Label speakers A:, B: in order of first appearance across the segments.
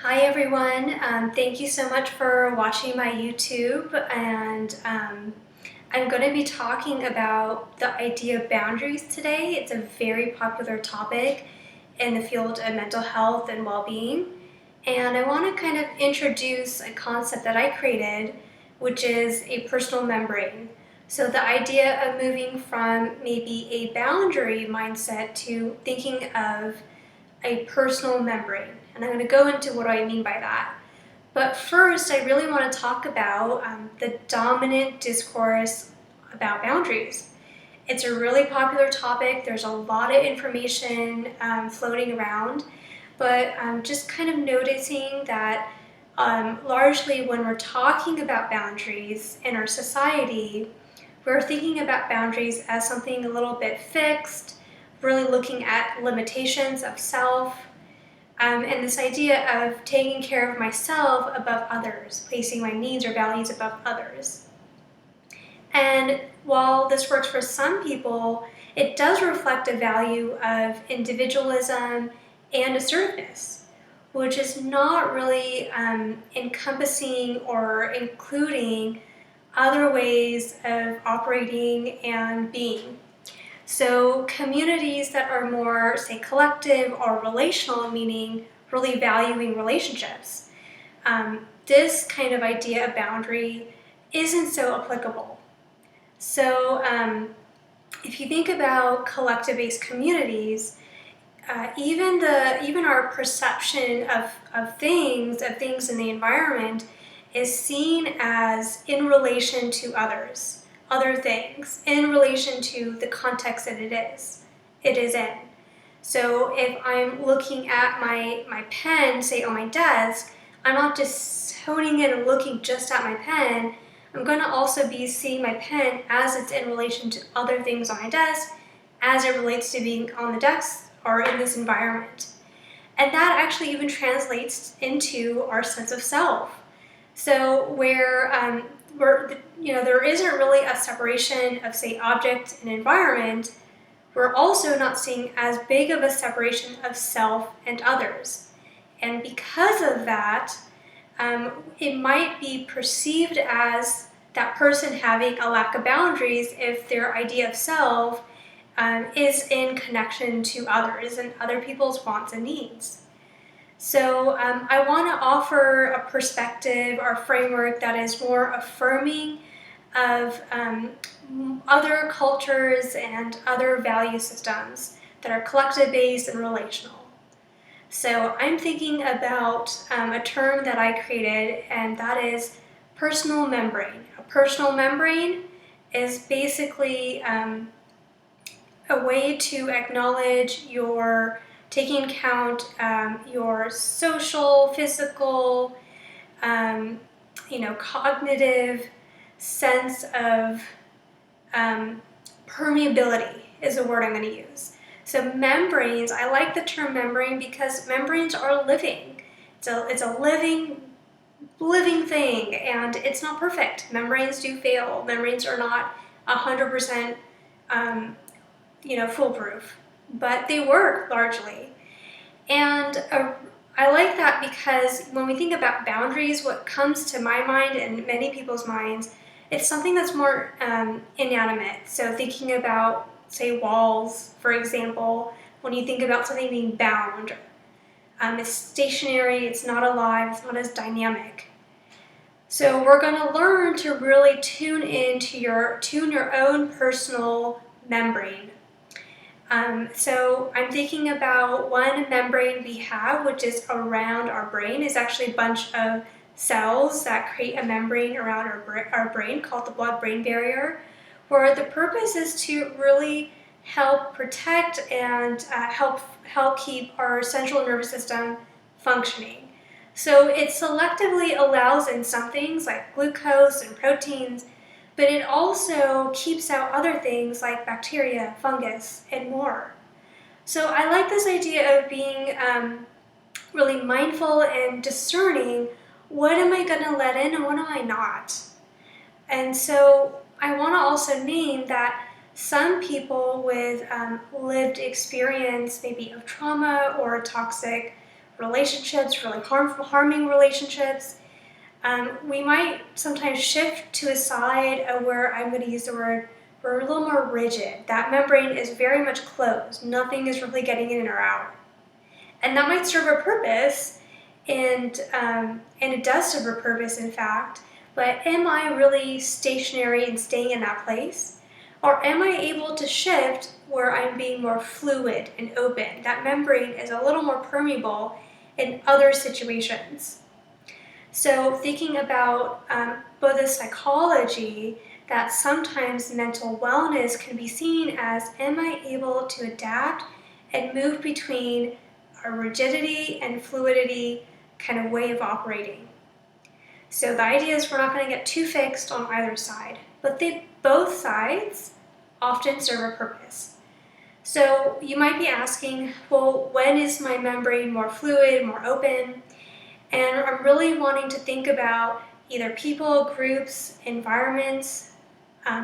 A: Hi everyone, thank you so much for watching my YouTube, and I'm going to be talking about the idea of boundaries today. It's a very popular topic in the field of mental health and well-being, and I want to kind of introduce a concept that I created, which is a personal membrane. So the idea of moving from maybe a boundary mindset to thinking of a personal membrane. And I'm going to go into what I mean by that. But first, I really want to talk about the dominant discourse about boundaries. It's a really popular topic. There's a lot of information floating around, but just kind of noticing that largely when we're talking about boundaries in our society, we're thinking about boundaries as something a little bit fixed, really looking at limitations of self, and this idea of taking care of myself above others, placing my needs or values above others. And while this works for some people, it does reflect a value of individualism and assertiveness, which is not really encompassing or including other ways of operating and being. So communities that are more, say, collective or relational, meaning really valuing relationships, this kind of idea of boundary isn't so applicable. So if you think about collective-based communities, even our perception of things in the environment is seen as in relation to others, other things, in relation to the context that it is in. So if I'm looking at my pen, say on my desk, I'm not just honing in and looking just at my pen. I'm going to also be seeing my pen as it's in relation to other things on my desk, as it relates to being on the desk or in this environment. And that actually even translates into our sense of self. So where there isn't really a separation of, say, object and environment, we're also not seeing as big of a separation of self and others. And because of that, it might be perceived as that person having a lack of boundaries if their idea of self is in connection to others and other people's wants and needs. So I want to offer a perspective or framework that is more affirming of other cultures and other value systems that are collective-based and relational. So I'm thinking about a term that I created, and that is personal membrane. A personal membrane is basically a way to acknowledge your taking account your social, physical, cognitive sense of permeability is a word I'm going to use. So membranes, I like the term membrane because membranes are living. It's a living thing, and it's not perfect. Membranes do fail. Membranes are not 100% foolproof, but they work largely. And I like that because when we think about boundaries, what comes to my mind and many people's minds, it's something that's more inanimate. So thinking about, say, walls, for example, when you think about something being bound, it's stationary, it's not alive, it's not as dynamic. So we're going to learn to really tune your own personal membrane. So I'm thinking about one membrane we have, which is around our brain. It's actually a bunch of cells that create a membrane around our brain called the blood-brain barrier, where the purpose is to really help protect and help keep our central nervous system functioning. So it selectively allows in some things like glucose and proteins, but it also keeps out other things like bacteria, fungus, and more. So I like this idea of being really mindful and discerning. What am I going to let in and what am I not? And so I want to also name that some people with lived experience, maybe of trauma or toxic relationships, really harming relationships. We might sometimes shift to a side of where I'm going to use the word, we're a little more rigid. That membrane is very much closed. Nothing is really getting in or out. And that might serve a purpose, and it does serve a purpose, in fact, but am I really stationary and staying in that place? Or am I able to shift where I'm being more fluid and open? That membrane is a little more permeable in other situations. So thinking about Buddhist psychology, that sometimes mental wellness can be seen as, am I able to adapt and move between a rigidity and fluidity kind of way of operating? So the idea is we're not going to get too fixed on either side, but both sides often serve a purpose. So you might be asking, well, when is my membrane more fluid, more open? And I'm really wanting to think about either people, groups, environments,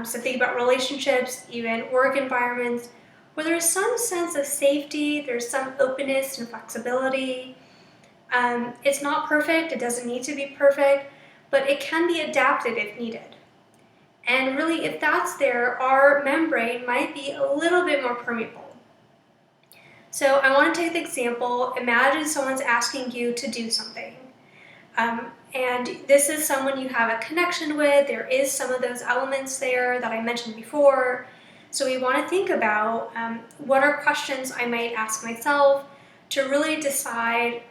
A: so think about relationships, even work environments, where there's some sense of safety, there's some openness and flexibility. It's not perfect, it doesn't need to be perfect, but it can be adapted if needed. And really, if that's there, our membrane might be a little bit more permeable. So I want to take the example, imagine someone's asking you to do something. And this is someone you have a connection with, there is some of those elements there that I mentioned before. So we want to think about what are questions I might ask myself to really decide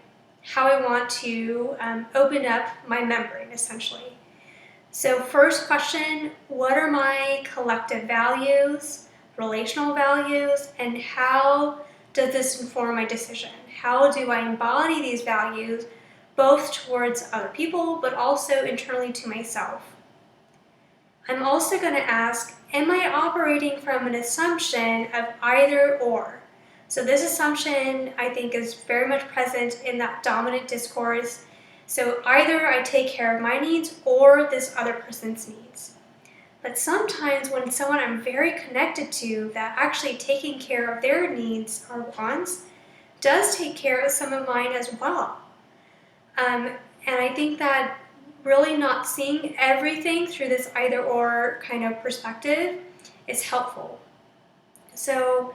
A: how I want to open up my membrane, essentially. So first question, what are my collective values, relational values, and how does this inform my decision? How do I embody these values both towards other people, but also internally to myself? I'm also going to ask, am I operating from an assumption of either or? So this assumption, I think, is very much present in that dominant discourse. So either I take care of my needs or this other person's needs. But sometimes when someone I'm very connected to, that actually taking care of their needs or wants does take care of some of mine as well. And I think that really not seeing everything through this either or kind of perspective is helpful. So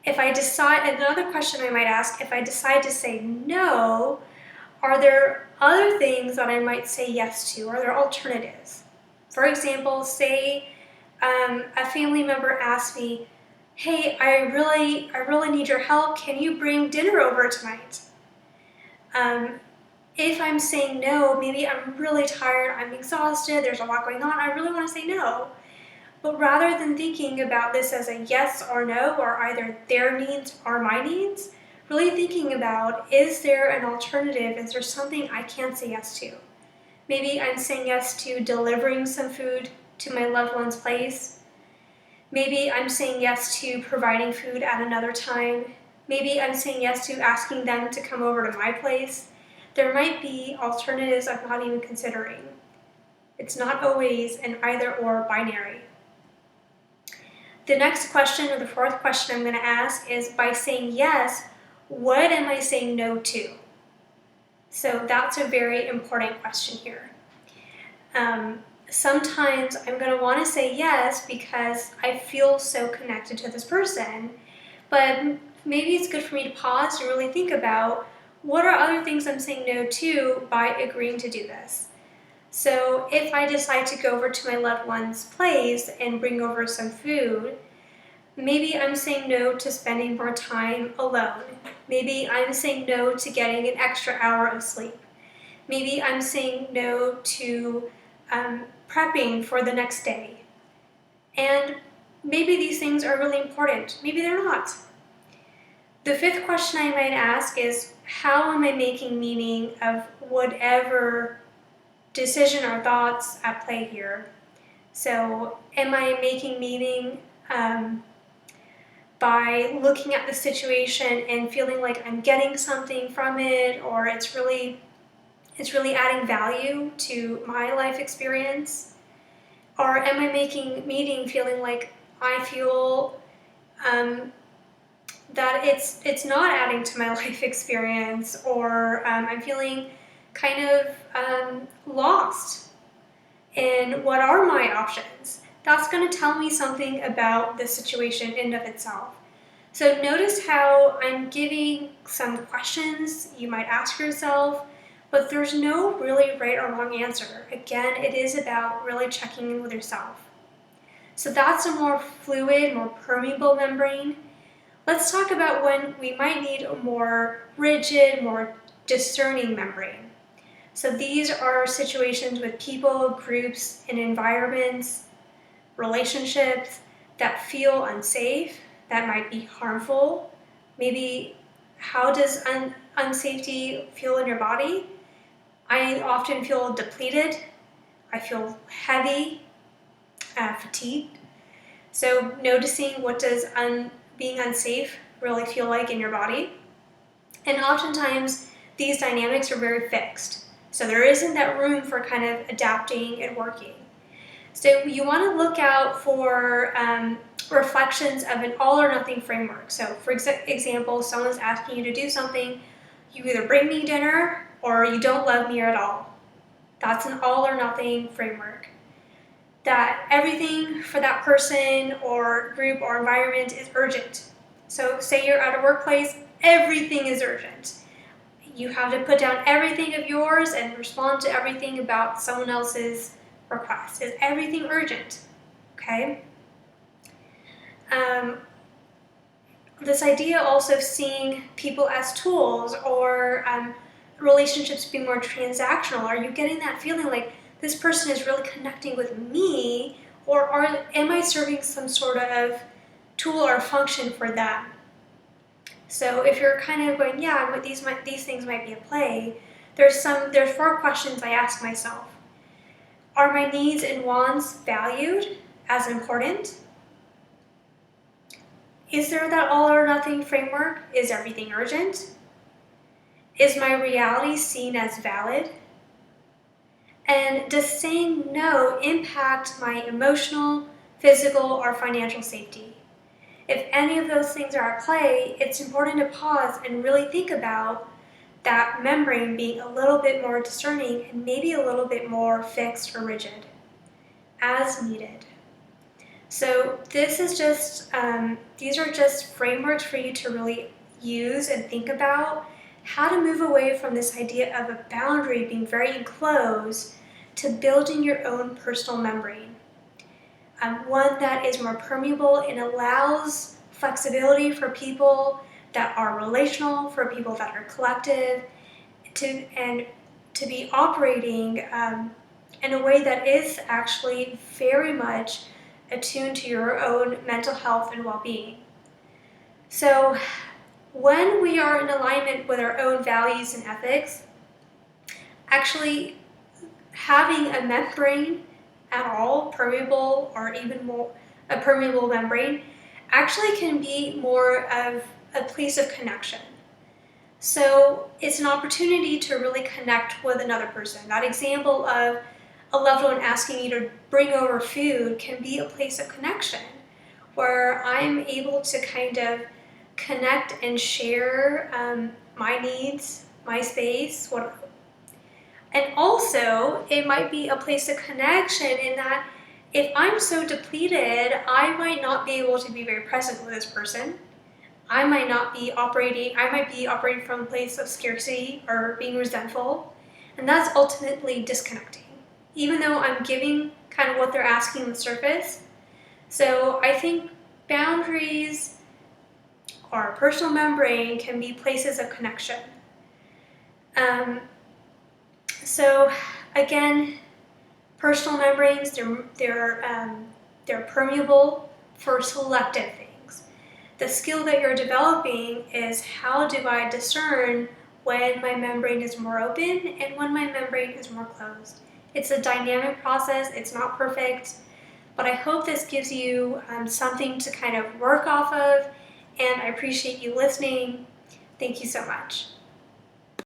A: if I decide, another question I might ask, if I decide to say no, are there other things that I might say yes to? Are there alternatives? For example, say a family member asks me, hey, I really need your help. Can you bring dinner over tonight? If I'm saying no, maybe I'm really tired, I'm exhausted, there's a lot going on, I really want to say no. But rather than thinking about this as a yes or no, or either their needs or my needs, really thinking about, is there an alternative? Is there something I can say yes to? Maybe I'm saying yes to delivering some food to my loved one's place. Maybe I'm saying yes to providing food at another time. Maybe I'm saying yes to asking them to come over to my place. There might be alternatives I'm not even considering. It's not always an either or binary. The next question, or the fourth question I'm going to ask, is by saying yes, what am I saying no to? So that's a very important question here. Sometimes I'm going to want to say yes because I feel so connected to this person, but maybe it's good for me to pause and really think about what are other things I'm saying no to by agreeing to do this. So if I decide to go over to my loved one's place and bring over some food, maybe I'm saying no to spending more time alone. Maybe I'm saying no to getting an extra hour of sleep. Maybe I'm saying no to prepping for the next day. And maybe these things are really important. Maybe they're not. The fifth question I might ask is, how am I making meaning of whatever decision or thoughts at play here? So am I making meaning by looking at the situation and feeling like I'm getting something from it, or it's really adding value to my life experience? Or am I making meaning feeling like I feel that it's not adding to my life experience, or I'm feeling kind of lost in what are my options. That's going to tell me something about the situation in and of itself. So notice how I'm giving some questions you might ask yourself, but there's no really right or wrong answer. Again, it is about really checking in with yourself. So that's a more fluid, more permeable membrane. Let's talk about when we might need a more rigid, more discerning membrane. So these are situations with people, groups, and environments, relationships that feel unsafe, that might be harmful. Maybe how does unsafety feel in your body? I often feel depleted. I feel heavy, fatigued. So noticing what does being unsafe really feel like in your body. And oftentimes these dynamics are very fixed. So there isn't that room for kind of adapting and working. So you want to look out for reflections of an all or nothing framework. So for example, someone's asking you to do something, you either bring me dinner or you don't love me at all. That's an all or nothing framework. That everything for that person or group or environment is urgent. So say you're at a workplace, everything is urgent. You have to put down everything of yours and respond to everything about someone else's request. Is everything urgent? Okay. This idea also of seeing people as tools, or relationships being more transactional. Are you getting that feeling like this person is really connecting with me, or am I serving some sort of tool or function for them? So if you're kind of going, yeah, but these things might be at play, there's 4 questions I ask myself. Are my needs and wants valued as important? Is there that all or nothing framework? Is everything urgent? Is my reality seen as valid? And does saying no impact my emotional, physical, or financial safety? If any of those things are at play, it's important to pause and really think about that membrane being a little bit more discerning and maybe a little bit more fixed or rigid, as needed. So this is just, these are just frameworks for you to really use and think about how to move away from this idea of a boundary being very enclosed to building your own personal membrane. One that is more permeable and allows flexibility for people that are relational, for people that are collective, and to be operating in a way that is actually very much attuned to your own mental health and well-being. So when we are in alignment with our own values and ethics, actually having a membrane at all, permeable or even more a permeable membrane, actually can be more of a place of connection. So it's an opportunity to really connect with another person. That example of a loved one asking you to bring over food can be a place of connection, where I'm able to kind of connect and share my needs, my space, and also it might be a place of connection in that if I'm so depleted, I might not be able to be very present with this person. I might be operating from a place of scarcity or being resentful, and that's ultimately disconnecting, even though I'm giving kind of what they're asking on the surface. So I think boundaries or personal membrane can be places of connection. So again, personal membranes, they're permeable for selective things. The skill that you're developing is how do I discern when my membrane is more open and when my membrane is more closed. It's a dynamic process, it's not perfect, but I hope this gives you something to kind of work off of, and I appreciate you listening. Thank you so much.